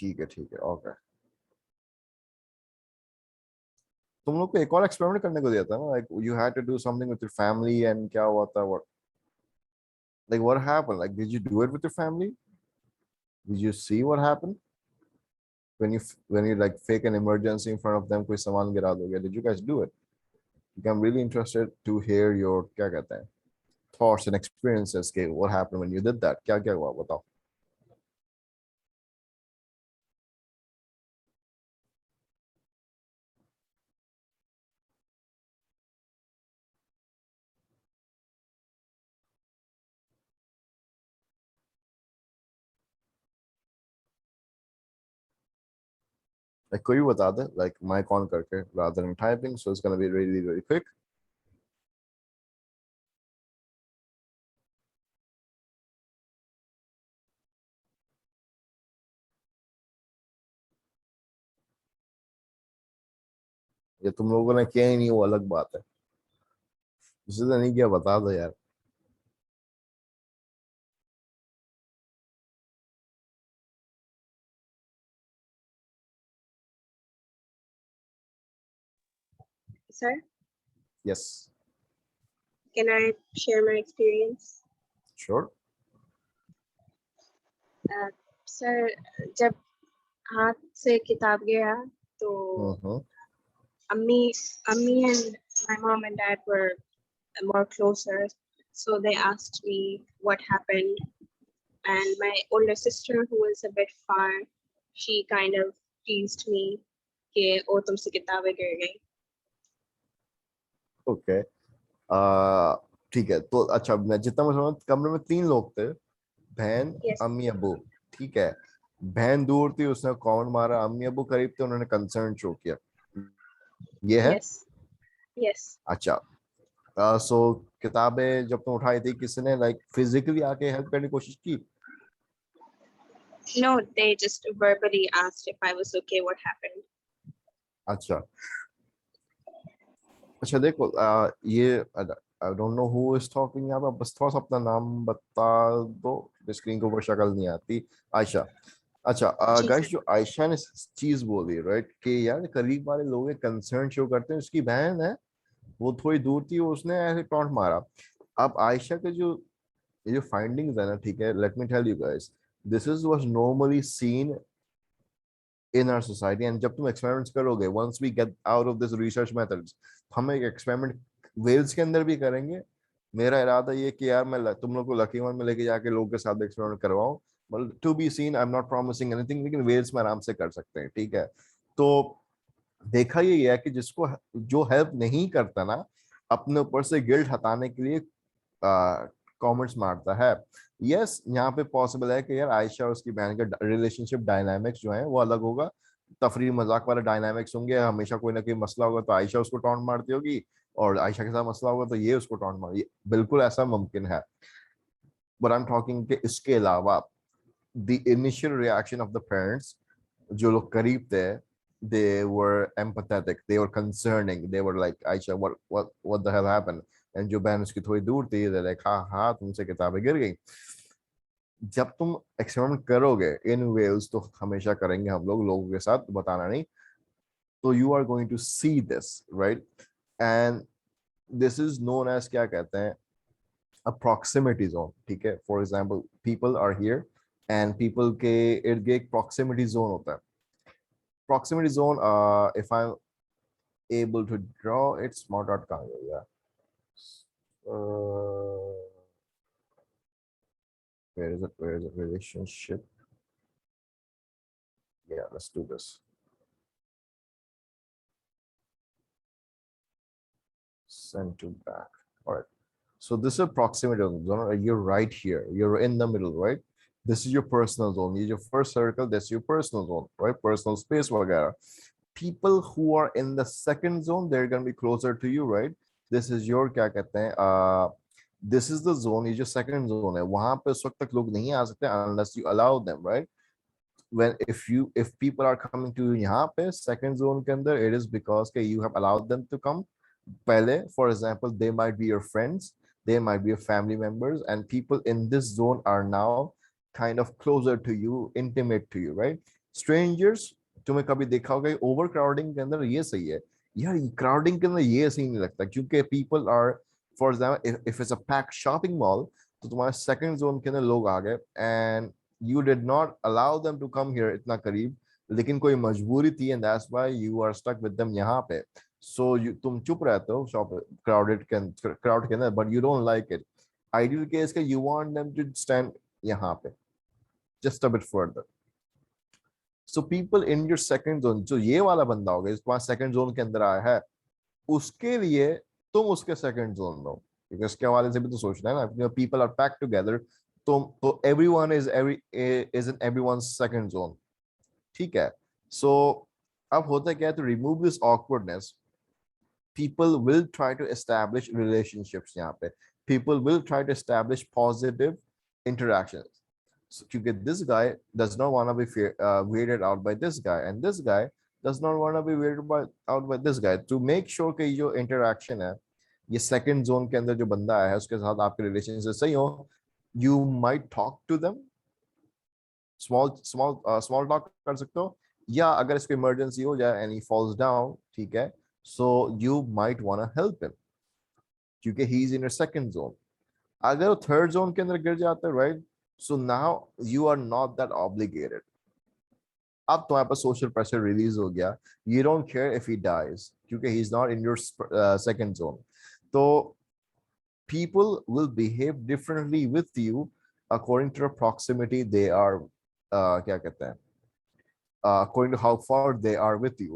ठीक है ओके। तुम लोग को एक और एक्सपेरिमेंट करने को दिया था ना, like you had to do something with your family and क्या हुआ था, what like what happened, like did you do it with your family, did you see what happened when you like fake an emergency in front of them, कोई सामान गिरा दोगे, did you guys do it? I'm really interested to hear your क्या कहते हैं thoughts and experiences के what happened when you did that, क्या क्या हुआ बताओ। like कोई भी बता दे, like mic on करके rather than typing, so it's gonna be really really quick। ये तुम लोगों ने किया ही नहीं वो अलग बात है, जिसे तो नहीं किया बता दो यार। Sir, yes can I share my experience? sure। Sir, जब हाथ से किताब गया तो अम्मी and my mom and dad were more closer, so they asked me what happened, and my older sister, who was a bit far, she kind of teased me कि ओ तुमसे किताबें गिर गई। ओके ठीक है, तो अच्छा मैं जितना मुझे समझ कमरे में 3 लोग थे, बहन Yes, अम्मी अब्बू, ठीक है। बहन दूर थी, उसने कॉमेंट मारा, अम्मी अब्बू करीब थे, उन्होंने कंसर्न शो किया, ये है। yes, yes. अच्छा सो किताबें जब तुम उठाई थी, किसने लाइक फिजिकली आके हेल्प करने की कोशिश की? No, they just verbally asked if I was okay, what happened. अच्छा अच्छा देखो ये I don't know who is talking यहाँ पे, बस थोड़ा सा अपना नाम बता दो, स्क्रीन के ऊपर शक्ल नहीं आती। आयशा, अच्छा जी गाइस, सर। जो आयशा ने चीज बोली राइट कि यार करीब वाले लोग कंसर्न शो करते हैं, उसकी बहन है वो थोड़ी दूर थी, उसने ऐसे टॉन्ट मारा। अब आयशा के जो ये जो फाइंडिंग्स है ना, ठीक है, let me tell you guys, this is was normally seen in our society, and जब तुम एक्सपेरिमेंट्स करोगे, once we get out of this research methods, हम एक एक्सपेरिमेंट वेल्स के अंदर भी करेंगे। मेरा इरादा ये कि यार मैं तुम लोग को लकी वन में लेके जाके लोगों के साथ एक्सपेरिमेंट करवाऊं, मतलब to be seen, I am not promising anything, लेकिन वेल्स में आराम से कर सकते हैं, ठीक है। तो देखा ये है कि जिसको जो हेल्प नहीं करता ना, अपने ऊपर से गिल्ट हटाने के लिए कमेंट्स मारता है। यस, यहाँ पे पॉसिबल है कि यार आयशा और उसकी बहन का रिलेशनशिप डायनामिक्स जो है वो अलग होगा, तफरी मजाक वाले डायनामिक्स होंगे, हमेशा कोई ना कोई मसला होगा तो आयशा उसको टॉन्ट मारती होगी, और आयशा के साथ मसला होगा तो ये उसको टॉन्ट मार, बिल्कुल ऐसा मुमकिन है। बट आई एम टॉकिंग कि इसके अलावा the initial reaction of the parents, जो लोग करीब थे, they were empathetic, they were concerning, they were like Aisha, what the hell happened, and जो बहन उसकी थोड़ी दूर थी, they like हाँ हाँ तुमसे किताबें गिर गई। जब तुम एक्सपेरिमेंट करोगे इन वेल्स, तो हमेशा करेंगे हम लोग लोगों के साथ, बताना नहीं, तो you are going to see this right, and this is known as क्या कहते हैं, a proximity zone, ठीक है। For example people are here, and people के इर्द गिर्द एक proximity zone होता है। Proximity zone, if I'm able to draw it, smart dot कहाँ गया? Uh, where is it? Where is it? Relationship. Yeah, let's do this. Send to back. All right. So this is a proximity zone. You're right here. You're in the middle, right? This is your personal zone. This is your first circle. That's your personal zone, right? Personal space, वगैरह. People who are in the second zone, they're gonna be closer to you, right? This is your क्या कहते हैं? This is the zone. ये जो second zone है, वहां पे उस वक्त तक लोग नहीं आ सकते unless you allow them, right? When if people are coming to यहाँ पे second zone के अंदर, it is because कि you have allowed them to come. पहले, for example, they might be your friends, they might be your family members, and people in this zone are now kind of closer to you, intimate to you, right? Strangers तुम्हें कभी देखा होगा over crowding के अंदर ये सही है यार, क्राउडिंग के अंदर ये सही नहीं लगता क्योंकि people are, for example if it's a pack shopping mall, तो तुम्हारे सेकंड जोन के अंदर लोग आ गए and you did not allow them to come here इतना करीब, लेकिन कोई मजबूरी थी and that's why you are stuck with them यहाँ पे। सो तुम चुप रहते हो शॉप क्राउड के अंदर, but you don't like it. Ideal case का you want them to stand यहाँ पे just a bit further. So people in your second zone, जो ये वाला बंदा होगा जिसके पास सेकंड जोन के अंदर आया है, उसके लिए तुम उसके सेकंड जोन लो, क्योंकि उसके हवाले से भी तो सोचना है ना। पीपल आर पैक टुगेदर, तो everyone is in everyone second zone, ठीक है। सो अब होता क्या है, तो remove this awkwardness, people will try to establish relationships यहाँ पे, people will try to establish positive interactions. So, क्योंकि this guy does not want to be weirded out by this guy and this guy does not want to be out by this guy, to make sure कि जो interaction है, ये second zone के अंदर जो बंदा आया है उसके साथ आपके relationship सही हो, you might talk to them, small talk कर सकते हो, या अगर इसको इमरजेंसी हो जाए and he falls down, ठीक है, so you might want to help him क्योंकि he is in your second zone। अगर वो थर्ड जोन के अंदर गिर जाता है, right, so now you are not that obligated. अब तुम्हारे पास सोशल प्रेशर रिलीज हो गया, you don't care if he dies क्योंकि he is not in your second zone. तो people will behave differently with you according to the proximity they are, क्या कहते हैं, according to how far they are with you.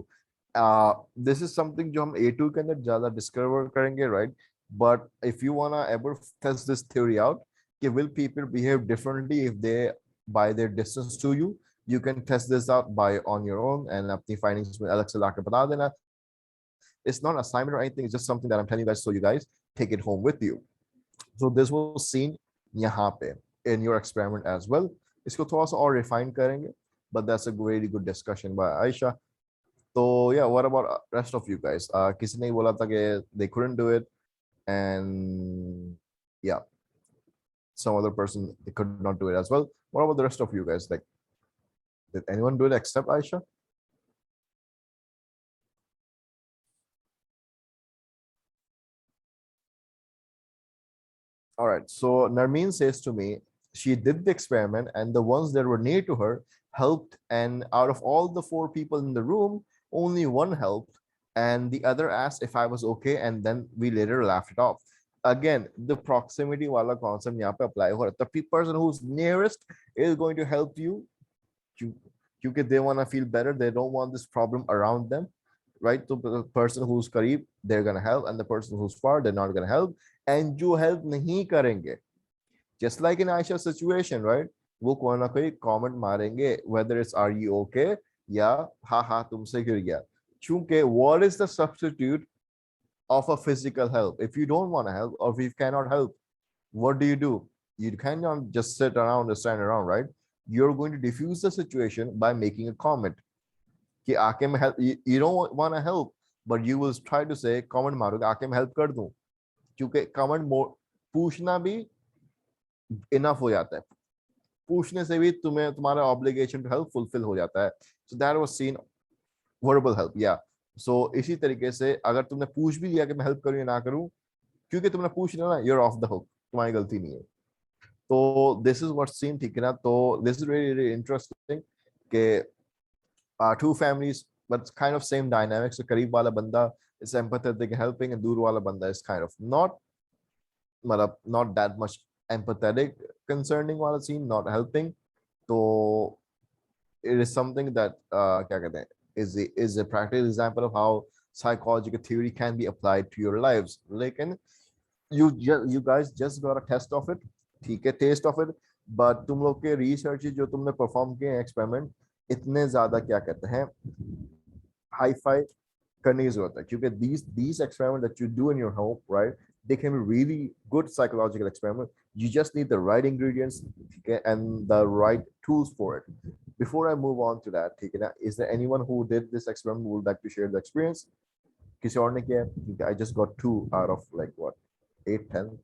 This is something जो हम A2 के अंदर ज़्यादा discover करेंगे, right? But if you wanna ever test this theory out, कि will people behave differently if they by their distance to you, you can test this out by on your own and अपनी findings में अलग से लाके बता देना. It's not an assignment or anything. It's just something that I'm telling you guys so you guys take it home with you. So this was seen यहाँ पे in your experiment as well. इसको थोड़ा सा और refine करेंगे, but that's a very good discussion by Aisha. So yeah, what about rest of you guys? किसी ने बोला था कि they couldn't do it, and yeah, some other person they could not do it as well. What about the rest of you guys? Like, did anyone do it except Aisha? All right. So Narmeen says to me, she did the experiment and the ones that were near to her helped. And out of all the 4 people in the room, only one helped. And the other asked if I was okay. And then we later laughed it off. Again, the proximity wala concept yahan pe apply ho raha hai. The person who's nearest is going to help you because they want to feel better. They don't want this problem around them, right? So the person who's kareeb, they're going to help, and the person who's far, they're not going to help. And जो help नहीं करेंगे, just like in Aisha's situation, right? वो कोई ना कोई comment मारेंगे, whether it's are you okay या हाँ हाँ तुमसे गिर गया, क्योंकि what is the substitute of a physical help? If you don't want to help or if you cannot help, what do? You cannot just sit around or stand around, right? You're going to diffuse the situation by making a comment. कि आके मैं help, you don't want to help, but you will try to say comment मारोगे आके मैं help कर दूं, क्योंकि comment पूछना भी इनफ हो जाता है, पूछने से भी तुम्हें तुम्हारा ऑब्लिगेशन टू हेल्प फुलफिल हो जाता है। So that was scene verbal help, या सो इसी तरीके से अगर तुमने पूछ भी लिया कि मैं हेल्प करूं या ना करूं, क्योंकि तुमने पूछ लिया ना, you're off the hook, तुम्हारी गलती नहीं है। तो दिस इज व्हाट सीन, ठीक है ना। तो this is really really interesting कि two families but kind of same dynamics. So करीब वाला बंदा is empathetic and helping, and दूर वाला बंदा is kind of not that much empathetic concerning wala scene, not helping. So it is something that क्या कहते हैं, is a practical example of how psychological theory can be applied to your lives. लेकिन you guys just got a test of it, ठीक है, taste of it, but तुम लोग के research जो तुमने perform किए experiment इतने ज्यादा क्या कहते हैं हाई-फाई करने की जरूरत है, क्योंकि these experiments that you do in your home, right, they can be really good psychological experiment. You just need the right ingredients, okay, and the right tools for it. Before I move on to that, okay, is there anyone who did this experiment who would like to share the experience? किसी और ने किया? I just got 2 out of like what, 8, 10.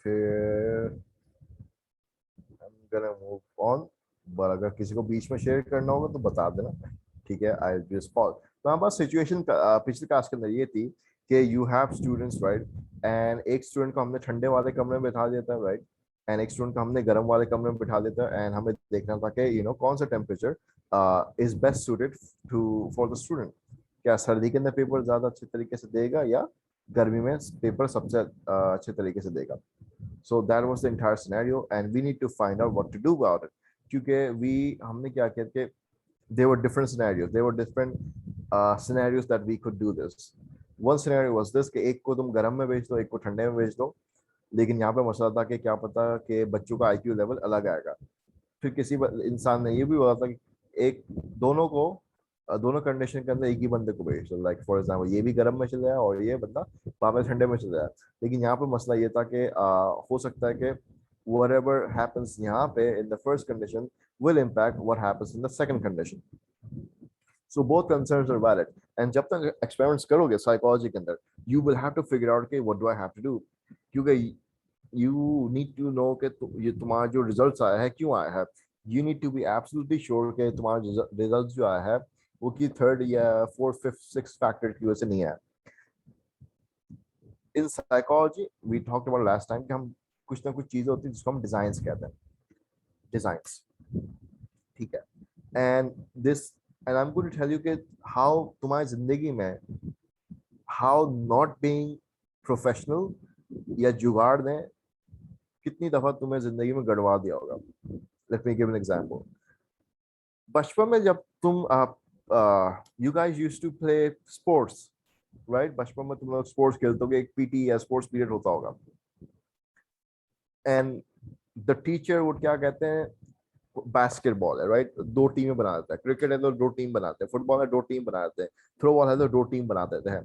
फिर I'm gonna move on, but अगर किसी को बीच में share करना होगा तो बता देना, ठीक है? I just pause. तो हमारे पास सिचुएशन पिछले क्लास के अंदर ये थी कि you have students, right, and एक स्टूडेंट को हमने ठंडे वाले कमरे में बिठा दिया था, राइट, एंड एक स्टूडेंट को हमने गर्म वाले कमरे में बिठा दिया था, एंड हमें देखना था कि कौन सा temperature is best suited to for the student. क्या सर्दी के अंदर पेपर ज्यादा अच्छे तरीके से देगा या गर्मी में पेपर सबसे अच्छे तरीके से देगा? So that was the entire scenario, and we need to find out what to do about it. क्योंकि हमने क्या किया कि there were different scenarios, there were different scenarios that we could do this. One scenario was this कि एक को तुम गर्म में भेज दो, एक को ठंडे में भेज दो, लेकिन यहाँ पे मसला था कि क्या पता कि बच्चों का IQ लेवल अलग आएगा। फिर किसी इंसान ने ये भी बोला था कि एक दोनों कंडीशन के अंदर एक ही बंदे को भेज दो, लाइक फॉर एग्जाम्पल ये भी गर्म में चले जाए और ये बंदा वापस ठंडे में चले जाए। लेकिन यहाँ पे मसला ये था कि हो सकता है कि whatever happens यहाँ पे in the first condition will impact what happens in the second condition. So both concerns are valid. And जब तक experiments करोगे psychology के अंदर, you will have to figure out कि what do I have to do, क्योंकि you need to know कि ये तुम्हारा जो results आया है क्यों आया है। You need to be absolutely sure कि तुम्हारा results जो आया है वो की थर्ड या फोर्थ फिफ्थ सिक्स फैक्टर की वजह से नहीं है। In psychology we talked about last time कि हम कुछ ना कुछ चीजें होती हैं जिसको हम डिजाइंस कहते हैं, डिजाइंस, ठीक है? And this and I am going to tell you कि हाउ तुम्हारी जिंदगी में हाउ नॉट बीइंग प्रोफेशनल या जुगाड़ ने कितनी दफा तुम्हें जिंदगी में गड़वा दिया होगा। Let me give an example. बचपन में जब तुम you guys used to play sports, right? बचपन में तुम लोग स्पोर्ट्स खेलते होगे, एक पीटी या स्पोर्ट्स पीरियड होता होगा, एंड द टीचर वुड क्या कहते हैं, बास्केटबॉल है, राइट, दो टीमें बना देता है, क्रिकेट है तो दो टीम बनाते हैं, फुटबॉल है दो टीम बना देते हैं, थ्रो बॉल है तो दो टीम बना देते हैं।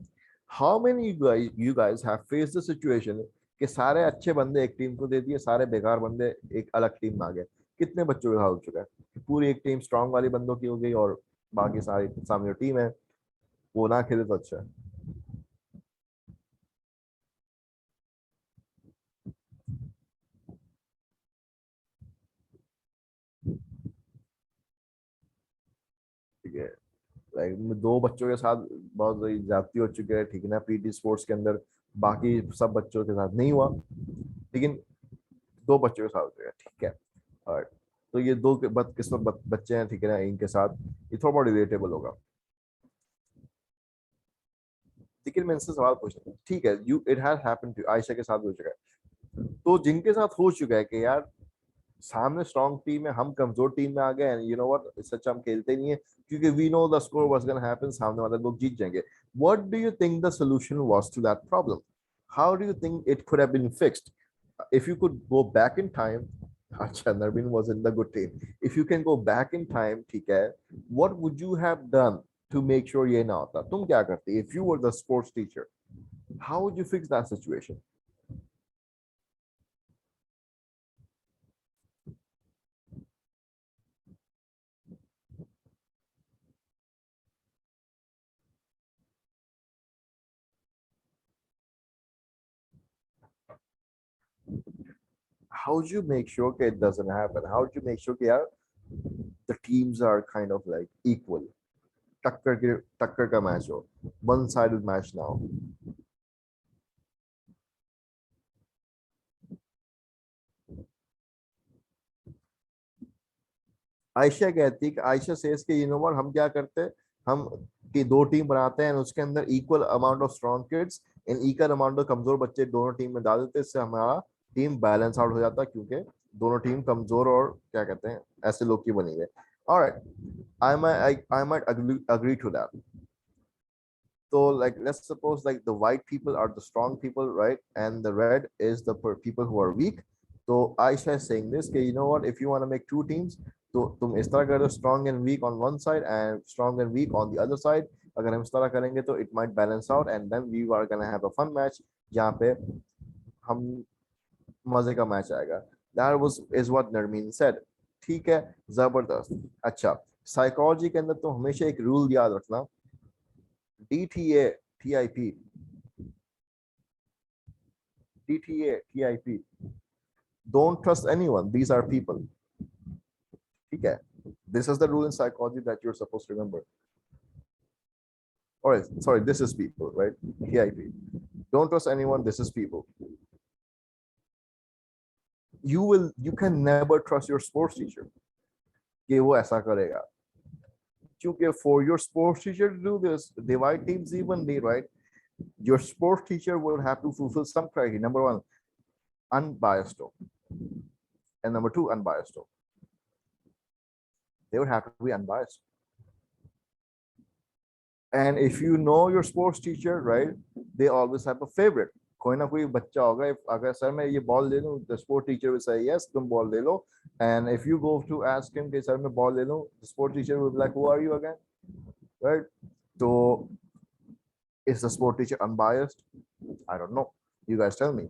How many you guys have faced the situation कि सारे अच्छे बंदे एक टीम को दे दिए, सारे बेकार बंदे एक अलग टीम में आ गए? कितने बच्चों के साथ हो चुका है? पूरी एक टीम स्ट्रांग वाली बंदों की हो गई और बाकी सारी सामने जो टीम है वो ना खेले तो अच्छा है। ठीक है, लाइक दो बच्चों के साथ बहुत ज्यादती हो चुकी है, ठीक है ना, पीटी स्पोर्ट्स के अंदर, बाकी सब बच्चों के साथ नहीं हुआ, लेकिन दो बच्चों के साथ हो चुका है, ठीक है। और तो ये दो बदकिस्मत बच्चे हैं, ठीक है ना, इनके साथ ये थोड़ा बहुत रिलेटेबल होगा। लेकिन मैं इनसे सवाल पूछता हूँ, ठीक है, you it has happened to Ayesha के साथ हो चुका है, तो जिनके साथ हो चुका है कि यार सामने स्ट्रॉन्ग टीम है, हम कमजोर टीम में आ गए, एंड यू नो व्हाट, इससे अच्छा हम खेलते नहीं है क्योंकि we know the score what's gonna happen, सामने वाले लोग जीत जाएंगे। What do you think the solution was to that problem? How do you think it could have been fixed if you could go back in time? अच्छा, Narbin was in the good team. If you can go back in time, ठीक है, what would you have done to make sure ये ना होता? तुम क्या करते if you were the sports teacher? How would you fix that situation? How would you make sure that it doesn't happen? How would you make sure that the teams are kind of like equal? टक्कर का match हो, one sided match now. Ayesha कहती है कि Ayesha says के you know what, हम क्या करते हैं, हम की दो टीम बनाते हैं, उसके अंदर equal amount of strong kids and equal amount of कमजोर बच्चे दोनों टीम में डाल देते हैं, इससे हमारा टीम बैलेंस आउट हो जाता है क्योंकि दोनों टीम कमजोर और क्या कहते हैं ऐसे लोग की बनी हुई है। Alright, I might agree to that. So like let's suppose like the white people are the strong people, right, and the red is the people who are weak. So Aisha is saying this, okay, you know what, if you want to make two teams, तो तुम इस तरह करो, strong and weak on one side and strong and weak on the other side। अगर हम इस तरह करेंगे तो it might balance out and then we are gonna have a fun match जहाँ पे हम मजे का मैच आएगा। That was is what Narmeen said। ठीक है, जबरदस्त। अच्छा, साइकोलॉजी के अंदर तो हमेशा एक रूल याद रखना, DTA TIP DTA, TIP. Don't trust anyone. These are people. Okay. This is the rule in psychology that you're supposed to remember. All right, sorry, this is people, right? TIP. Don't trust anyone. This is people. You can never trust your sports teacher. कि वो ऐसा करेगा. क्योंकि for your sports teacher to do this, divide teams evenly, right? Your sports teacher will have to fulfill some criteria. Number one, unbiased. And number two, unbiased. They would have to be unbiased. And if you know your sports teacher, right, they always have a favorite. कोई ना कोई बच्चा होगा, अगर sir मैं ये ball ले लूं, the sport teacher will say yes, तुम बॉल ले लो. And if you go to ask him कि सर मैं बॉल ले लूं, the sport teacher will be like, who are you again, right? So is the sport teacher unbiased? I don't know. You guys tell me.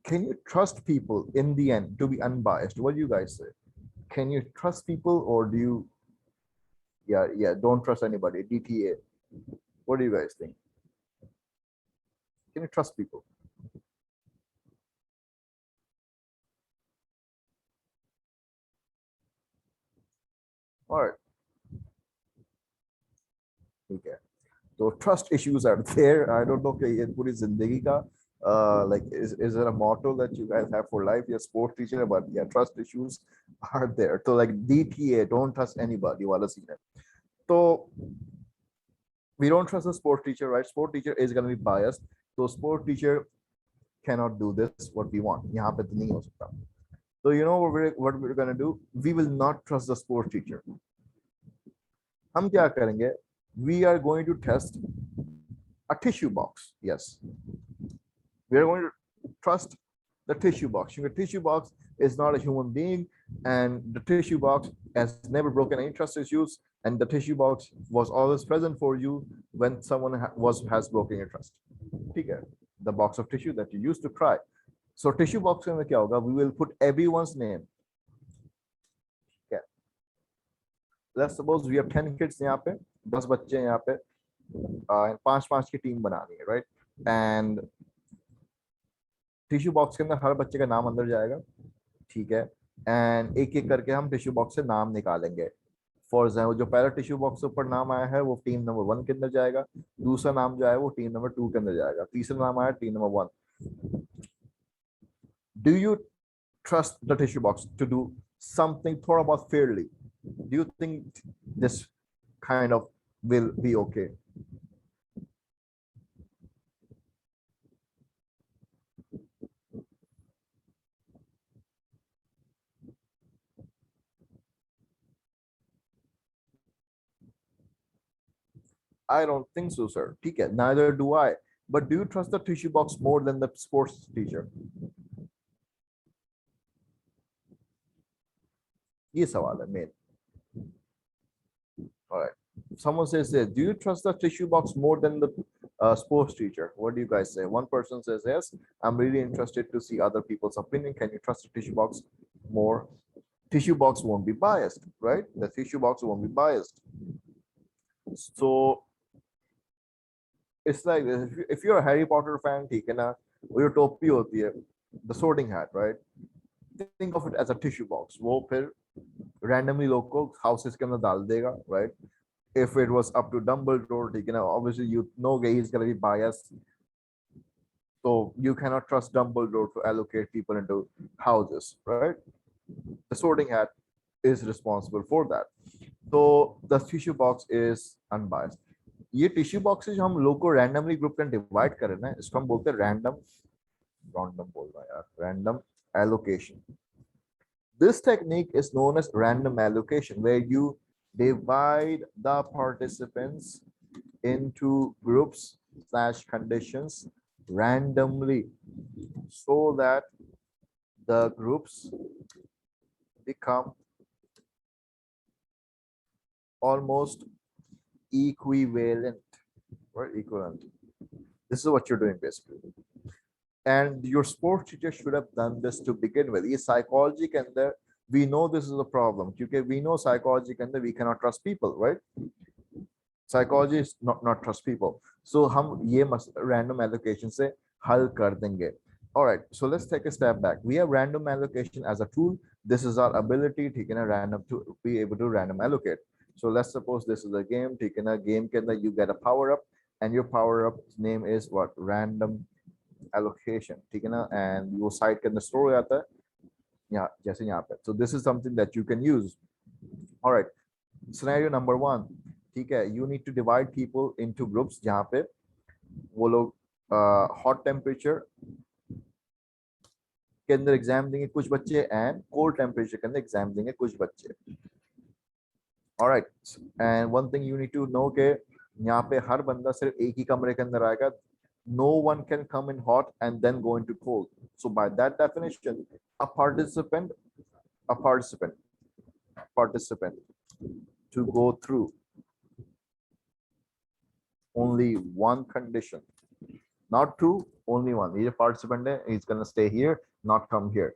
Can you trust people in the end to be unbiased? What do you guys say? Can you trust people, or do you, yeah, don't trust anybody, DTA? What do you guys think? Can you trust people? All right. Okay. So trust issues are there. I don't know कि ये पूरी जिंदगी का like is it a motto that you guys have for life? Your sports teacher, but yeah, trust issues are there. So like DTA, don't trust anybody. वाला scene है. So we don't trust the sport teacher, right? Sport teacher is going to be biased. So sport teacher cannot do this what we want. यहाँ पे तो नहीं हो सकता. So you know what we're going to do? We will not trust the sport teacher. हम क्या करेंगे? We are going to test a tissue box. Yes. We are going to trust the tissue box. The tissue box is not a human being, and the tissue box has never broken any trust issues, and the tissue box was always present for you when someone has broken your trust. Okay. The box of tissue that you used to cry. So tissue box में क्या होगा? We will put everyone's name. Okay. Let's suppose we have 10 kids यहाँ पे, 10 बच्चे यहाँ पे, and 5-5 की team बनानी है, right? And टिश्यू बॉक्स के अंदर हर बच्चे का नाम अंदर जाएगा, ठीक है? एंड एक एक करके हम टिश्यू बॉक्स से नाम निकालेंगे. फॉर एग्जाम्पल जो पहला टिश्यू बॉक्स के ऊपर नाम आया है वो टीम नंबर 1 के अंदर जाएगा, दूसरा नाम जो है वो टीम नंबर 2 के अंदर जाएगा, तीसरा नाम आया team number 1. Do you trust the tissue box to do something thought about fairly? Do you think this kind of will be okay? I don't think so, sir. Okay, neither do I. But do you trust the tissue box more than the sports teacher? ये सवाल है main. All right. Someone says this. Do you trust the tissue box more than the sports teacher? What do you guys say? One person says yes. I'm really interested to see other people's opinion. Can you trust the tissue box more? Tissue box won't be biased, right? The tissue box won't be biased. So it's like this. If you're a Harry Potter fan, ठीक है ना? वो जो टोपी होती है, the sorting hat, right? Think of it as a tissue box. वो फिर randomly लोग को houses के अंदर डाल देगा, right? If it was up to Dumbledore, ठीक है ना? Obviously you know he's gonna be biased. So you cannot trust Dumbledore to allocate people into houses, right? The sorting hat is responsible for that. So the tissue box is unbiased. ये tissue boxes हम लोग को randomly group में divide करें ना, इसको हम बोलते हैं random allocation. This technique is known as random allocation, where you divide the participants into groups / conditions randomly so that the groups become almost equivalent or equivalent. This is what you're doing basically. And your sports teacher should have done this to begin with. This psychology can there, we know this is a problem. Okay, we know psychology can there, we cannot trust people, right? Psychology is not trust people. So हम ये random allocation से हल कर देंगे. All right, so let's take a step back. We have random allocation as a tool. This is our ability taken a random to be able to random allocate. So let's suppose this is a game, taken a game can you get a power up, and your power up name is what? Random allocation. ठीक है ना? And वो site के अंदर store हो जाता है यहाँ जैसे यहाँ पे. So this is something that you can use. All right. Scenario number one. ठीक है. You need to divide people into groups जहाँ पे वो लोग hot temperature के अंदर एग्जाम देंगे कुछ बच्चे एंड कोल्ड टेम्परेचर के अंदर एग्जाम देंगे कुछ बच्चे. Alright, and one thing you need to know के यहाँ पे हर बंदा सिर्फ एक ही कमरे के अंदर आएगा. No one can come in hot and then go into cold. So by that definition, a participant to go through only one condition, not two, only one. He's a participant, he's gonna stay here, not come here.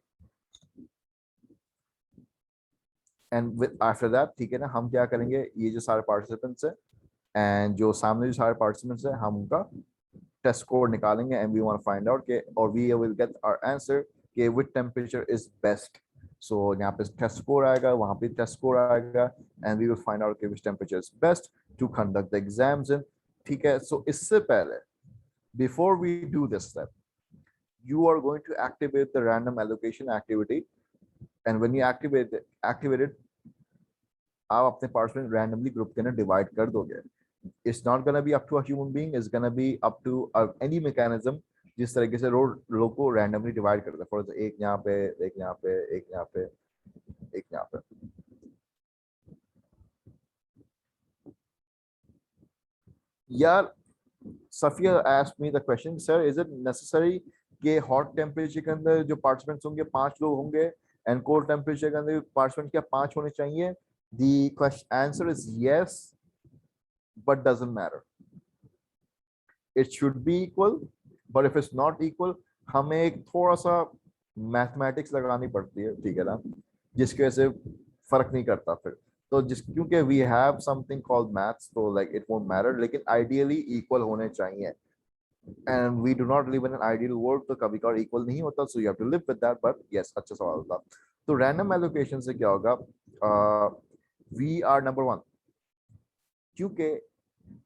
And with after that, ठीक है ना, हम क्या करेंगे, ये जो सारे participants है and जो सामने जो सारे participants है, हम उनका test score निकालेंगे and we want to find out के, or we will get our answer के which temperature is best. So यहाँ पे test score आएगा, वहाँ पे test score आएगा and we will find out के which temperature is best to conduct the exams in. ठीक है. So इससे पहले, before we do this step, you are going to activate the random allocation activity, and when you activate it, आप अपने participants randomly group के अंदर divide कर दोगे. It's not gonna be up to a human being. It's gonna be up to any mechanism जिस तरीके से लोग को randomly divide करता है. For example, एक यहाँ पे, एक यहाँ पे, एक यहाँ पे, एक यहाँ पे. यार, Safia asked me the question, sir, is it necessary कि hot temperature के अंदर जो participants होंगे 5 लोग होंगे and cold temperature के अंदर participants क्या 5 होने चाहिए? The question answer is yes, but doesn't matter. It should be equal, but if it's not equal, हमें एक थोड़ा सा मैथमेटिक्स लगानी पड़ती है, ठीक है ना, जिसकी वजह से फर्क नहीं करता फिर. तो जिस क्योंकि we have something called maths, तो लाइक इट वोंट मैटर, लेकिन आइडियली इक्वल होने चाहिए. And we do not live in an ideal world, तो कभी कभार इक्वल नहीं होता, so you have to live with that. But yes, अच्छा सवाल था. तो रैंडम एलोकेशन से क्या होगा? वी आर नंबर वन, क्योंकि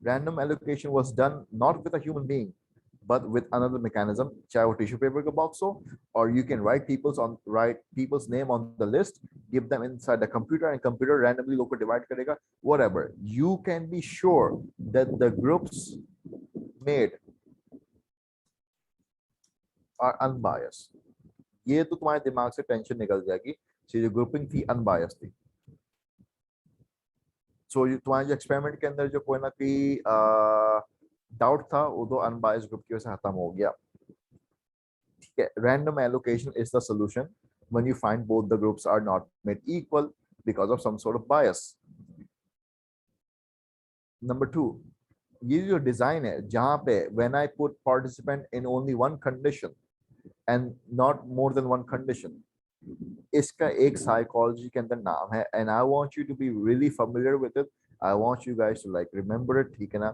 random allocation was done not with a human being but with another mechanism, चाहे वो tissue paper का box हो, or you can write people's name on the list, give them inside the computer, and computer randomly लोग को divide करेगा. Whatever, you can be sure that the groups made are unbiased. ये तो तुम्हारे दिमाग से टेंशन निकल जाएगी. जो ग्रुपिंग थी अनबायस्ड थी. सो तुम्हारे जो एक्सपेरिमेंट के अंदर जो कोई ना कोई डाउट था, वो तो अनबायस्ड ग्रुप की वजह से खत्म हो गया. ठीक है. Random allocation is the solution when you find both the groups are not made equal because of some sort of bias. Number 2, ये जो डिजाइन है जहां पे when I put participant in only one condition and not more than one condition, इसका एक psychology के अंदर नाम है, and I want you to be really familiar with it. I want you guys to like remember it. ठीक है ना?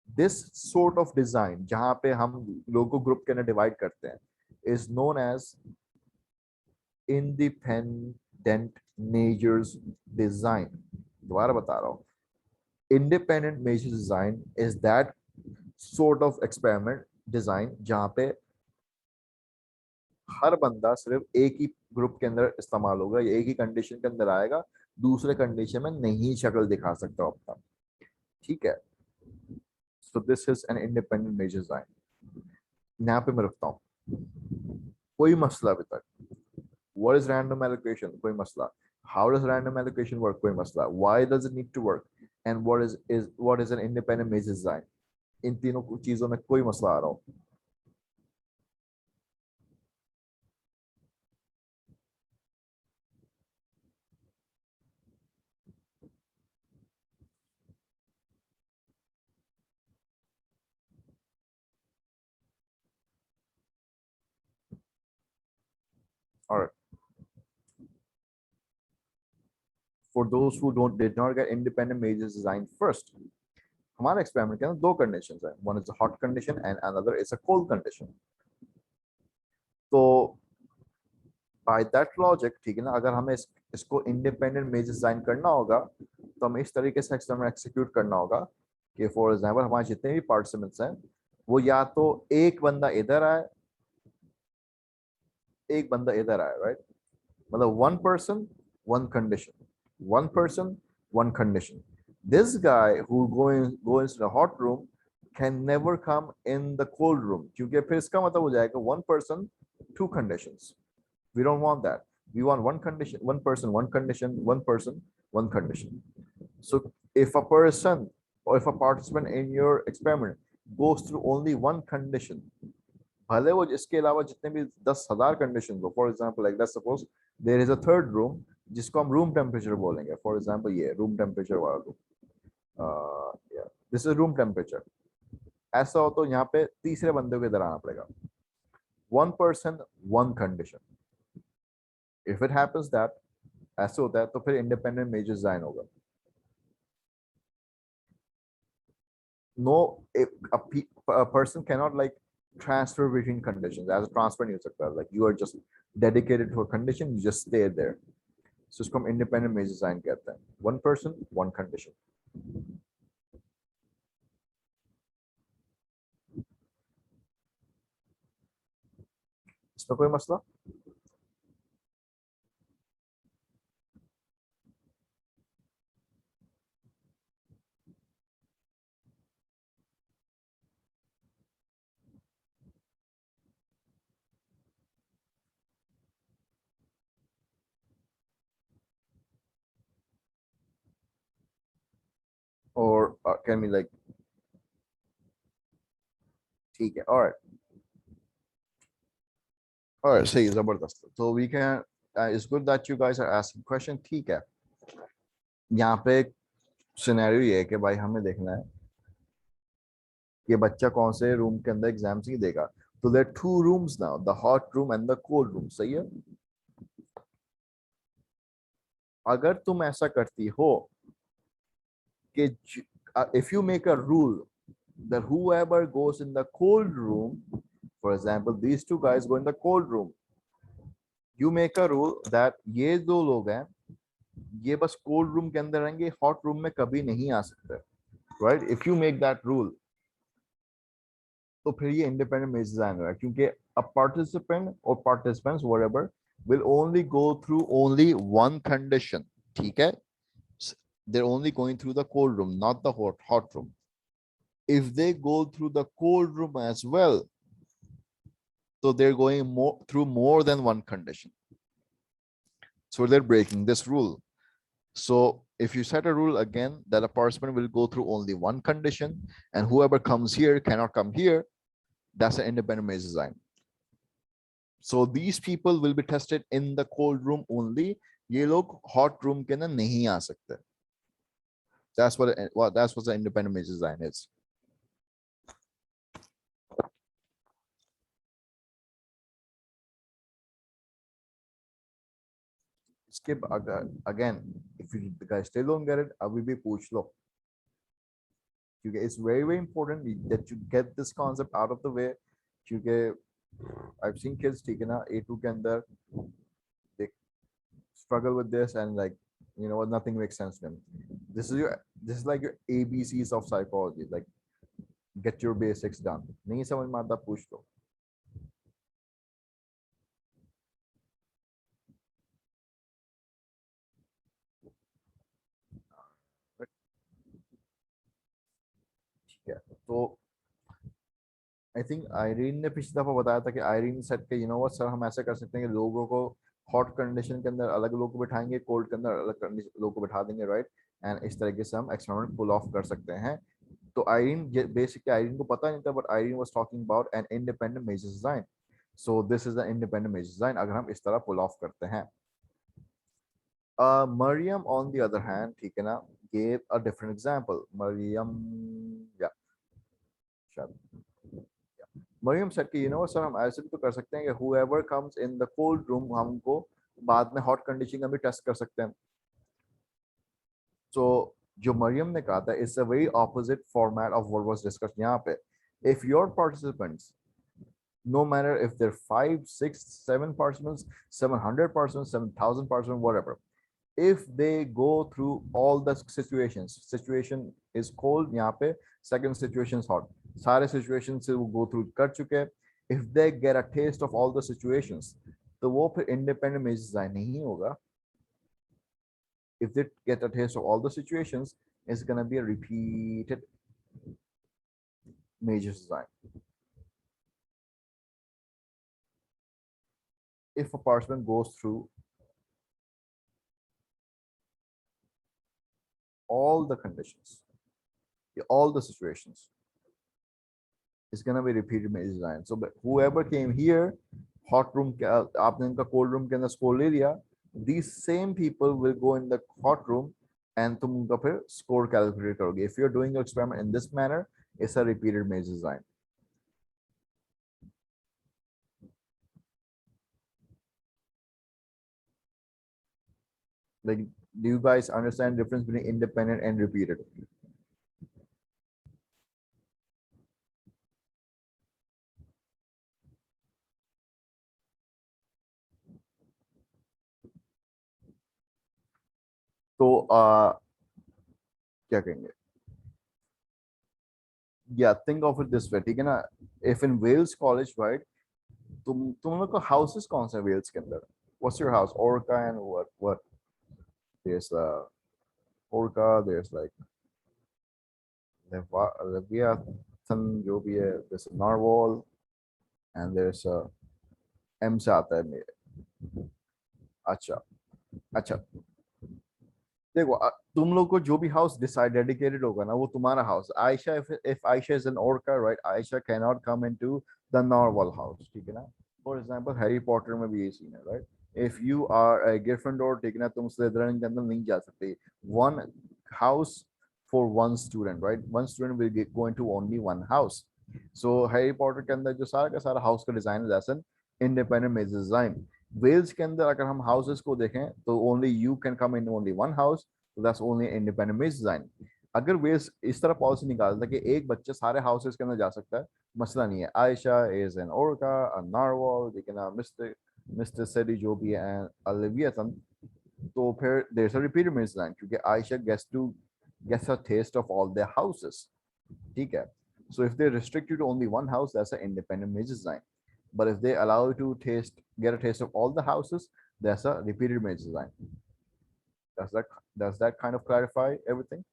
This sort of design जहां पे हम लोगों को ग्रुप के अंदर डिवाइड करते हैं is known as independent measures design. दोबारा बता रहा हूं, independent measures design is that sort of experiment design जहां पे हर बंदा सिर्फ एक ही ग्रुप के अंदर इस्तेमाल होगा, या एक ही कंडीशन के अंदर आएगा, दूसरे कंडीशन में नहीं शक्ल दिखा सकता अपना. ठीक है. So this is an independent measure design. यहाँ पे मैं रुकता हूँ. कोई मसला अभी तक? What is random allocation? कोई मसला? How does random allocation work? कोई मसला? Why does it need to work? And what is an independent measure design? इन तीनों चीजों में कोई मसला आ रहा हो? All right. For those who did not get independent measures design first, हमारे एक्सपेरिमेंट के अंदर दो कंडीशंस हैं, one is a hot condition and another is a cold condition. तो बाय दैट लॉजिक, ठीक है ना, अगर हमें इसको इंडिपेंडेंट मेजर्स डिजाइन करना होगा तो हमें इस तरीके से एक्सपेरिमेंट एक्सिक्यूट करना होगा कि फॉर एग्जांपल हमारे जितने भी पार्टिसिपेंट्स हैं वो या तो एक बंदा इधर आए, एक बंदा इधर आए, राइट? मतलब one person one condition, one person one condition. This guy who goes to the hot room can never come in the cold room, क्योंकि फिर इसका मतलब हो जाएगा one person two conditions. We don't want that. We want one condition, one person, one condition, one person, one condition. So if a person or if a participant in your experiment goes through only one condition, भले वो इसके अलावा जितने भी 10,000 condition हो, for example like let's suppose there is a third room जिसको हम room temperature बोलेंगे, फॉर एग्जाम्पल ये रूम टेम्परेचर वाला room, this is room temperature. ऐसा हो तो यहाँ पे तीसरे बंदे को इधर आना पड़ेगा, one person one condition. If it happens that ऐसे होता है तो फिर इंडिपेंडेंट मेजर डिजाइन होगा। No, a person cannot like transfer between conditions, as a transfer नहीं हो सकता, like you are just dedicated to a condition, you just stay there। so इसको हम independent measure design कहते हैं, one person one condition। इसमें कोई मसला? or can we like, ठीक है, all right, सही, जबरदस्त। तो we can, it's good that you guys are asking question। ठीक है, यहाँ पे सिनेरियो ये है कि भाई हमें देखना है कि बच्चा कौन से रूम के अंदर एग्जाम्स ही देगा। तो there two rooms now, the hot room and the cold room, सही है। अगर तुम ऐसा करती हो कि if you make a rule that whoever goes in the cold room, for example these two guys go in the cold room, you make a rule that ये दो लोग हैं ये बस कोल्ड रूम के अंदर रहेंगे, हॉट रूम में कभी नहीं आ सकते, right? If you make that rule तो फिर ये इंडिपेंडेंट मेजर डिजाइन होगा, क्योंकि अ पार्टिसिपेंट और participants whatever will only go through only one condition, ठीक है? They're only going through the cold room, not the hot room. If they go through the cold room as well, so they're going through more than one condition. So they're breaking this rule. So if you set a rule again that a participant will go through only one condition and whoever comes here cannot come here, that's an independent measure design. So these people will be tested in the cold room only. ये लोग hot room के अंदर नहीं आ सकते. That's what the independent measure design is. इसके again, if you guys still don't get it, अभी भी पूछ लो, क्योंकि it's very important that you get this concept out of the way, क्योंकि I've seen kids, ठीक है ना, A2 के अंदर they struggle with this and like, you know what, nothing makes sense to them. This is like your ABCs of psychology, like get your basics done. नहीं समझ में आता पूछ लो। ठीक है, तो आई थिंक आयरीन ने पिछली दफा बताया था कि आयरीन सेट के, यू नो व्हाट सर, हम ऐसे कर सकते हैं कि लोगों को हॉट कंडीशन के अंदर अलग लोगों को बिठाएंगे, कोल्ड के अंदर अलग लोगों को बिठा देंगे, राइट? एंड इस तरीके से हम एक्सपेरिमेंट पुल ऑफ कर सकते हैं। तो आयरीन, बेसिकली आयरीन को पता नहीं था, but Irene was talking about an independent measure design. So this is the independent measure design अगर हम इस तरह पुल ऑफ करते हैं। Mariam on the other hand, ठीक है ना, gave a different example. Maryam said कि, you know सर, हम ऐसे भी तो कर सकते हैं कि whoever comes in the cold room हमको बाद में hot condition का भी टेस्ट कर सकते हैं। So जो मरियम ने कहा था, it's a very opposite format of what was discussed यहाँ पे. If your participants, no matter if they're 5, 6, 7 participants, 700 participants, 7,000 participants, whatever, if they go through all the situations, situation is cold यहाँ पे, second situation is hot, सारे situations से वो go through कर चुके हैं, if they get a taste of all the situations, तो वो फिर independent image design नहीं होगा. If they get a taste of all the situations, it's gonna be a repeated major design. If a participant goes through all the conditions, all the situations, it's gonna be repeated major design. So but whoever came here, hot room, आपने इनका cold room के अंदर score ले लिया, these same people will go in the hot room and तुम उनका फिर score calculate करोगे. If you're doing your experiment in this manner, it's a repeated major design. Like, do you guys understand the difference between independent and repeated? तो क्या कहेंगे? Yeah, think of it this way, ठीक है ना? If in Wales College, right? तुम लोग का houses कौन से Wales के अंदर? What's your house? Orca and what? There's Orca. There's like Leviathan, जो भी है. There's a narwhal, and there's a M से आता है मेरे. अच्छा, अच्छा. देखो तुम लोग को जो भी हाउस डिसाइड डेडिकेटेड होगा ना वो तुम्हारा house. Ayesha, if Aisha is an orca, right, Aisha cannot come into the narwhal house, ठीक है ना? फॉर एग्जांपल हैरी पॉटर में भी ये सीन है, right? If you are a Gryffindor, ठीक है ना, तुम स्लिदरिन के अंदर नहीं जा सकते. One house for one student, right? One student will go into only one house. So Harry Potter के अंदर जो सारा का सारा हाउस का डिजाइन है, that's an independent measure design. Wales के अंदर अगर हम हाउसेस को देखें तो only you can come in only one house, that's only independent measure design. अगर वेल्स इस तरह पॉलिसी निकालता कि एक बच्चा सारे हाउसेस के अंदर जा सकता है, मसला नहीं है. Ayesha is an orca, a narwhal, लेकिन मिस्टर सेडी जो भी है, अलिवियथन, तो फिर there is a repeated measure design क्योंकि Ayesha gets a taste of all their houses, ठीक है? So if they restrict you to only one house, that's an independent major design. But if they allow you to get a taste of all the houses, that's a repeated major design. Does that kind of clarify everything?